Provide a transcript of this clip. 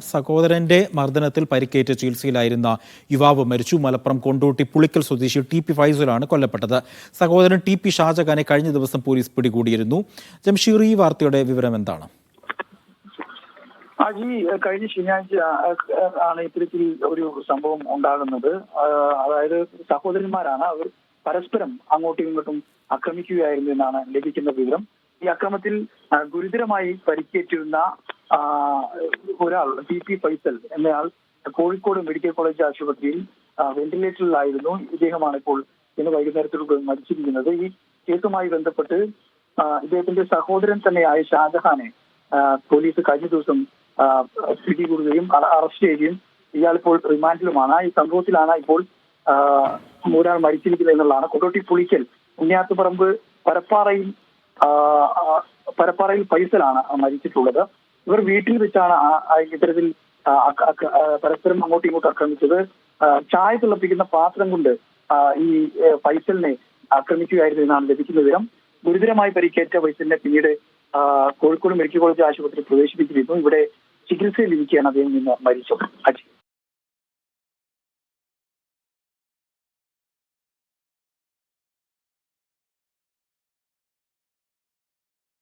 സഹോദരന്റെ മർദ്ദനത്തിൽ പരിക്കേറ്റ് ചികിത്സയിലായിരുന്ന യുവാവ് മരിച്ചു. മലപ്പുറം കൊണ്ടോട്ടി പുളിക്കൽ സ്വദേശി ടി.പി. ഫൈസലാണ് കൊല്ലപ്പെട്ടത്. സഹോദരൻ ടി.പി. ഷാജഹാനെ കഴിഞ്ഞ ദിവസം പോലീസ് പിടികൂടിയിരുന്നു. ജംഷീർ, ഈ വാർത്തയുടെ വിവരം എന്താണ്? കഴിഞ്ഞ ശനിയാഴ്ച ആണ് ഇത്തരത്തിൽ ഒരു സംഭവം ഉണ്ടാകുന്നത്. അതായത് സഹോദരന്മാരാണ്, അവർ പരസ്പരം അങ്ങോട്ടും ഇങ്ങോട്ടും ആക്രമിക്കുകയായിരുന്നു എന്നാണ് ലഭിക്കുന്ന വിവരം. ഈ അക്രമത്തിൽ ഗുരുതരമായി പരിക്കേറ്റിരുന്ന ഒരാൾ ടി.പി. ഫൈസൽ എന്നയാൾ കോഴിക്കോട് മെഡിക്കൽ കോളേജ് ആശുപത്രിയിൽ വെന്റിലേറ്ററിലായിരുന്നു. ഇദ്ദേഹമാണ് ഇപ്പോൾ ഇന്ന് വൈകുന്നേരത്തോട് മരിച്ചിരിക്കുന്നത്. ഈ കേസുമായി ബന്ധപ്പെട്ട് ഇദ്ദേഹത്തിന്റെ സഹോദരൻ തന്നെയായ ഷാജഹാനെ പോലീസ് കഴിഞ്ഞ ദിവസം പിടികൂടുകയും അറസ്റ്റ് ചെയ്യുകയും ഇയാളിപ്പോൾ റിമാൻഡിലുമാണ്. ഈ സംഭവത്തിലാണ് ഇപ്പോൾ ഒരാൾ മരിച്ചിരിക്കുന്നത് എന്നുള്ളതാണ്. കൊണ്ടോട്ടി പുളിക്കൽ ഉണ്ണിയാത്തുപറമ്പ് പരപ്പാറയിൽ ഫൈസലാണ് മരിച്ചിട്ടുള്ളത്. ഇവർ വീട്ടിൽ വെച്ചാണ് ഇത്തരത്തിൽ പരസ്പരം അങ്ങോട്ടും ഇങ്ങോട്ടും ആക്രമിച്ചത്. ചായ തിളപ്പിക്കുന്ന പാത്രം കൊണ്ട് ഈ ഫൈസലിനെ ആക്രമിക്കുകയായിരുന്നു എന്നാണ് ലഭിക്കുന്ന വിവരം. ഗുരുതരമായി പരിക്കേറ്റ ഫൈസലിനെ പിന്നീട് കോഴിക്കോട് മെഡിക്കൽ കോളേജ് ആശുപത്രിയിൽ പ്രവേശിപ്പിച്ചിരുന്നു. ഇവിടെ ചികിത്സയിലിരിക്കുകയാണ് അദ്ദേഹം നിന്ന് മരിച്ചത്.